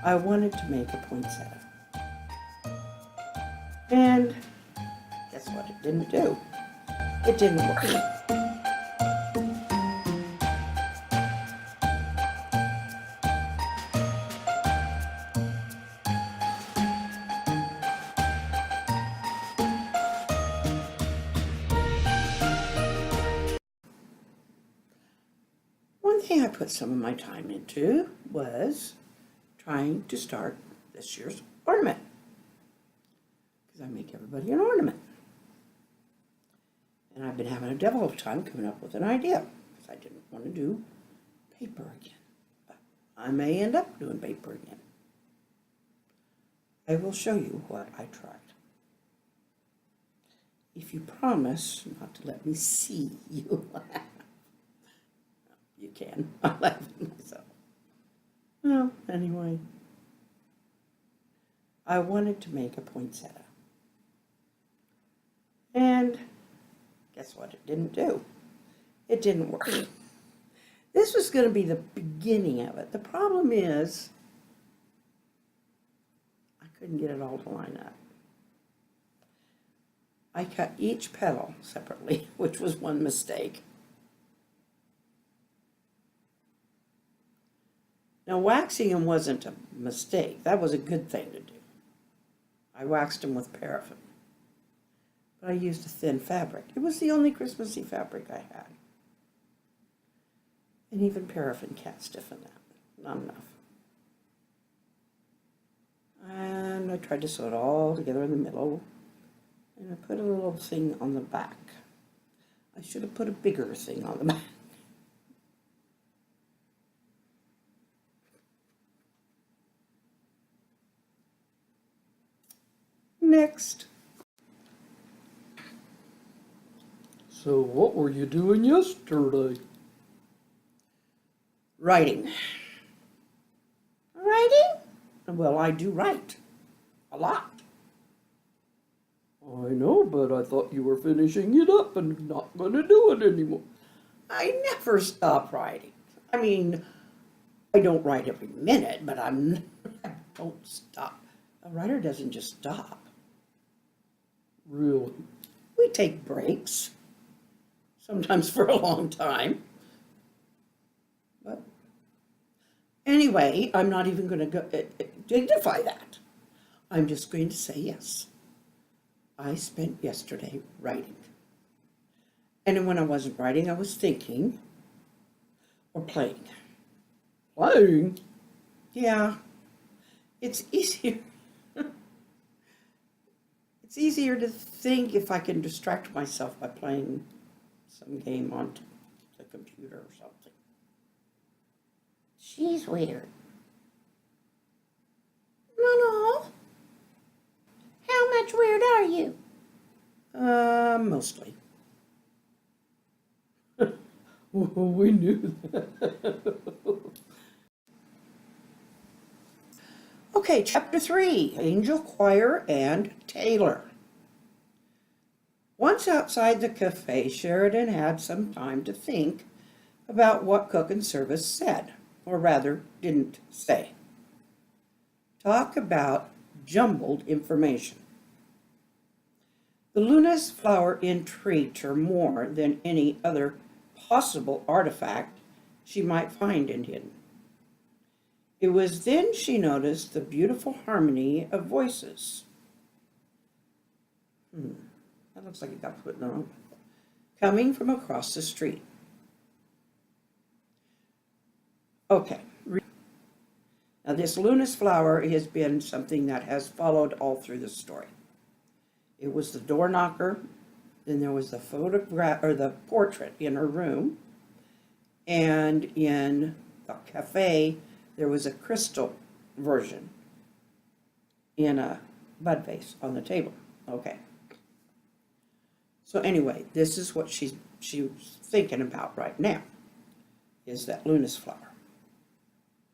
I wanted to make a poinsettia. And guess what it didn't do? It didn't work. One thing I put some of my time into was trying to start this year's ornament, because I make everybody an ornament. And I've been having a devil of a time coming up with an idea, because I didn't want to do paper again. But I may end up doing paper again. I will show you what I tried. If you promise not to let me see you laugh. You can. I laugh at myself. Well, anyway. I wanted to make a poinsettia. And guess what it didn't do? It didn't work. This was going to be the beginning of it. The problem is I couldn't get it all to line up. I cut each petal separately, which was one mistake. Now, waxing them wasn't a mistake. That was a good thing to do. I waxed them with paraffin. But I used a thin fabric. It was the only Christmassy fabric I had. And even paraffin can't stiffen that. Not enough. And I tried to sew it all together in the middle. And I put a little thing on the back. I should have put a bigger thing on the back. Next. So what were you doing yesterday? Writing. Writing? Well, I do write. A lot. I know, but I thought you were finishing it up and not going to do it anymore. I never stop writing. I mean, I don't write every minute, but I don't stop. A writer doesn't just stop. Really? We take breaks, sometimes for a long time. But anyway, I'm not even going to go dignify that. I'm just going to say yes. I spent yesterday writing. And when I wasn't writing, I was thinking or playing. Playing? Yeah, it's easier. It's easier to think if I can distract myself by playing some game on the computer or something. She's weird. No. How much weird are you? Mostly. Well, we knew that. Okay, chapter 3, Angel Choir and Taylor. Once outside the cafe, Sheridan had some time to think about what cook and service said, or rather, didn't say. Talk about jumbled information. The Luna's flower intrigued her more than any other possible artifact she might find in hidden. It was then she noticed the beautiful harmony of voices. That looks like it got put in the wrong. Coming from across the street. Okay. Now this Luna's flower has been something that has followed all through the story. It was the door knocker, then there was the photograph or the portrait in her room, and in the cafe there was a crystal version in a bud vase on the table. Okay. So anyway, this is what she was thinking about right now, is that Luna's flower.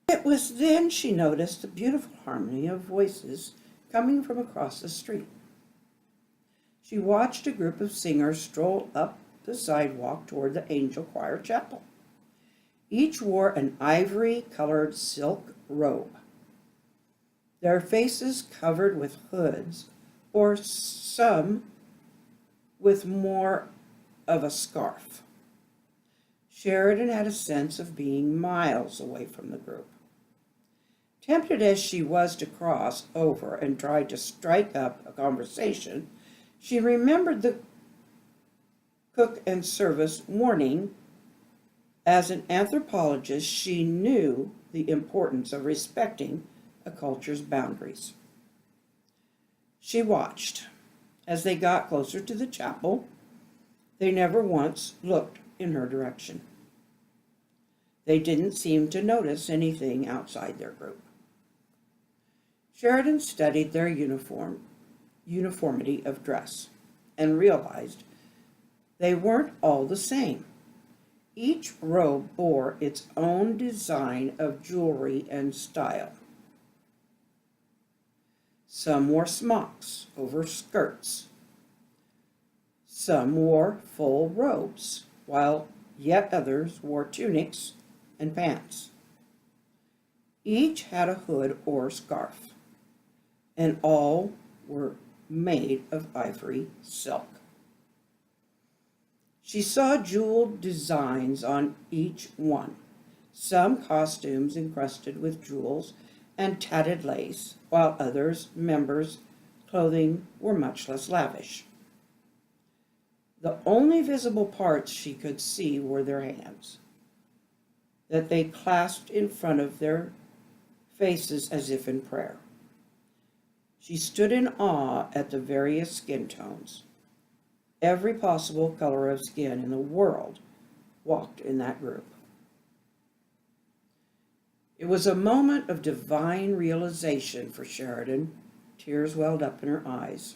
It was then she noticed the beautiful harmony of voices coming from across the street. She watched a group of singers stroll up the sidewalk toward the Angel Choir Chapel. Each wore an ivory-colored silk robe. their faces covered with hoods, or some with more of a scarf. Sheridan had a sense of being miles away from the group. Tempted as she was to cross over and try to strike up a conversation, she remembered the cook and service warning. As an anthropologist, she knew the importance of respecting a culture's boundaries. She watched. As they got closer to the chapel, they never once looked in her direction. They didn't seem to notice anything outside their group. Sheridan studied their uniformity of dress and realized they weren't all the same. Each robe bore its own design of jewelry and style. Some wore smocks over skirts. Some wore full robes, while yet others wore tunics and pants. Each had a hood or scarf, and all were made of ivory silk. She saw jeweled designs on each one, some costumes encrusted with jewels and tatted lace, while others, members' clothing, were much less lavish. The only visible parts she could see were their hands, that they clasped in front of their faces as if in prayer. She stood in awe at the various skin tones. Every possible color of skin in the world walked in that group. It was a moment of divine realization for Sheridan. Tears welled up in her eyes.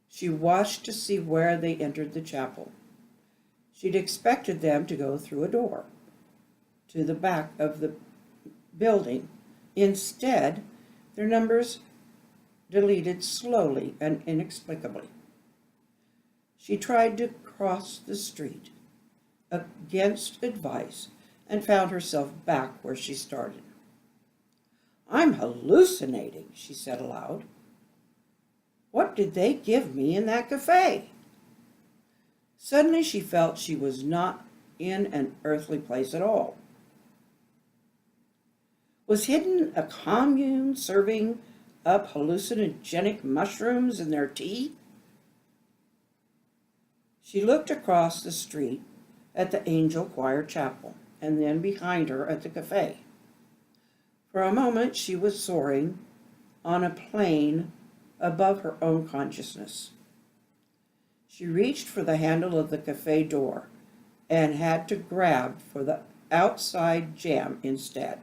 She watched to see where they entered the chapel. She'd expected them to go through a door to the back of the building. Instead, their numbers deleted slowly and inexplicably. She tried to cross the street against advice and found herself back where she started. "I'm hallucinating," she said aloud. "What did they give me in that cafe?" Suddenly she felt she was not in an earthly place at all. Was hidden a commune serving up hallucinogenic mushrooms in their tea? She looked across the street at the Angel Choir Chapel, and then behind her at the cafe. For a moment she was soaring on a plane above her own consciousness. She reached for the handle of the cafe door and had to grab for the outside jamb instead.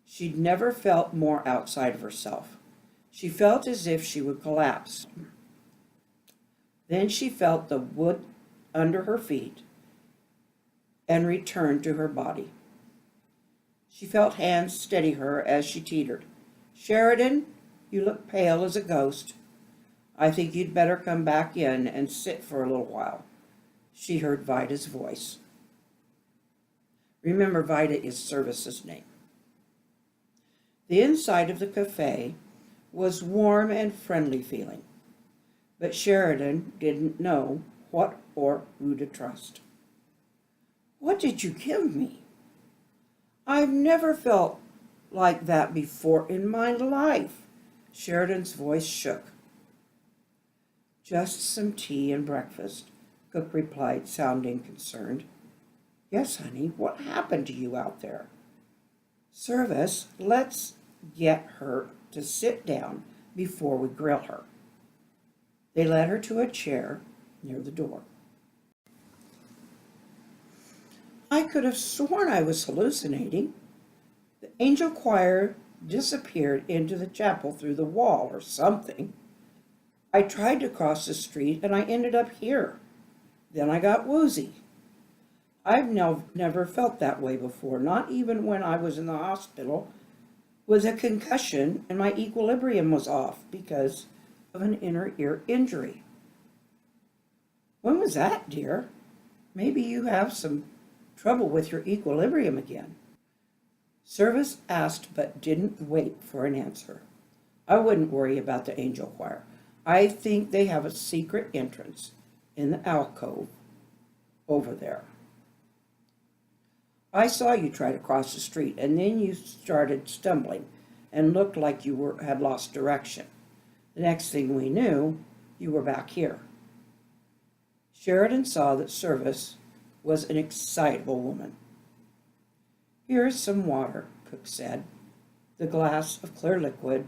She'd never felt more outside of herself. She felt as if she would collapse. Then she felt the wood under her feet and returned to her body. She felt hands steady her as she teetered. "Sheridan, you look pale as a ghost. I think you'd better come back in and sit for a little while," she heard Vida's voice. Remember, Vida is Service's name. The inside of the cafe was warm and friendly feeling, but Sheridan didn't know what or who to trust. "What did you give me? I've never felt like that before in my life." Sheridan's voice shook. "Just some tea and breakfast," Cook replied, sounding concerned. "Yes, honey, what happened to you out there?" "Service, let's get her to sit down before we grill her." They led her to a chair near the door. "I could have sworn I was hallucinating. The angel choir disappeared into the chapel through the wall or something. I tried to cross the street and I ended up here. Then I got woozy. I've never felt that way before, not even when I was in the hospital with a concussion and my equilibrium was off because of an inner ear injury." "When was that, dear? Maybe you have some trouble with your equilibrium again." Service asked but didn't wait for an answer. I wouldn't worry about the angel choir. I think they have a secret entrance in the alcove over there. I saw you try to cross the street, and then you started stumbling and looked like you had lost direction. The next thing we knew, you were back here. Sheridan saw that Service was an excitable woman. Here is some water, Cook said. The glass of clear liquid.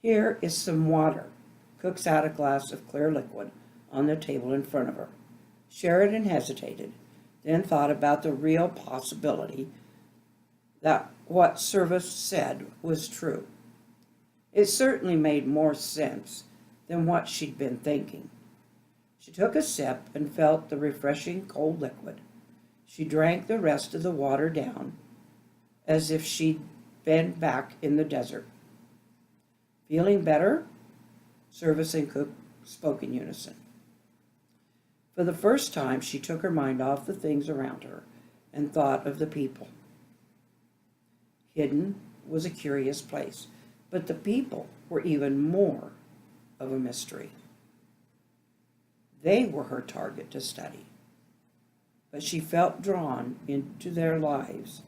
Here is some water. Cook set a glass of clear liquid on the table in front of her. Sheridan hesitated, then thought about the real possibility that what Service said was true. It certainly made more sense than what she'd been thinking. She took a sip and felt the refreshing cold liquid. She drank the rest of the water down as if she'd been back in the desert. Feeling better? Service and Cook spoke in unison. For the first time, she took her mind off the things around her and thought of the people. Hidden was a curious place, but the people were even more of a mystery. They were her target to study, but she felt drawn into their lives,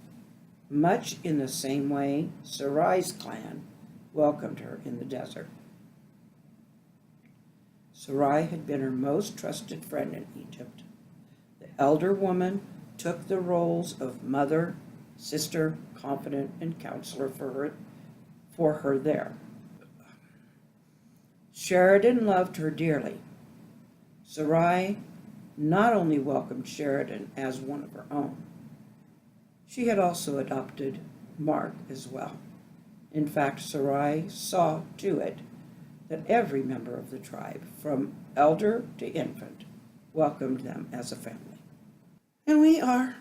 much in the same way Sarai's clan welcomed her in the desert. Sarai had been her most trusted friend in Egypt. The elder woman took the roles of mother, sister, confidant, and counselor for her there. Sheridan loved her dearly. Sarai not only welcomed Sheridan as one of her own, she had also adopted Mark as well. In fact, Sarai saw to it that every member of the tribe, from elder to infant, welcomed them as a family. And we are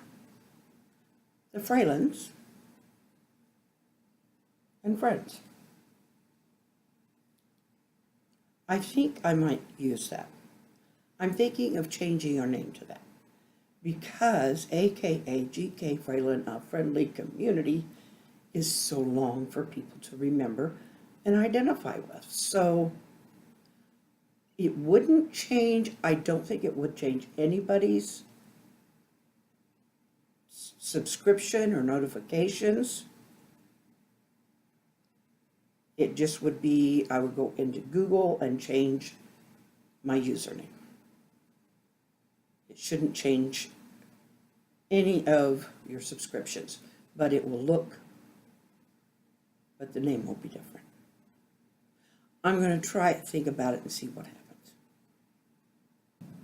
the Fralins and friends. I think I might use that. I'm thinking of changing our name to that because AKA GK Fralin, a friendly community, is so long for people to remember and identify with. So it wouldn't change, I don't think it would change anybody's subscription or notifications. It just would be, I would go into Google and change my username. It shouldn't change any of your subscriptions, but it will look, but the name will be different. I'm going to try it, think about it, and see what happens.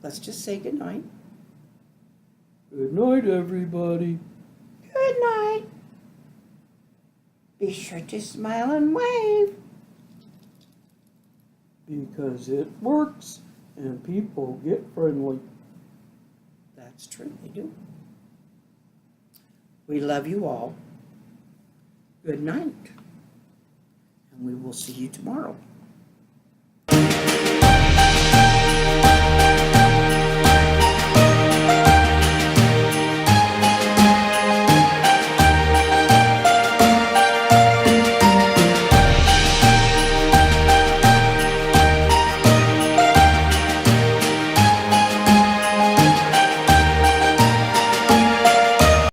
Let's just say good night. Good night, everybody. Good night. Be sure to smile and wave. Because it works and people get friendly. That's true, they do. We love you all. Good night. And we will see you tomorrow.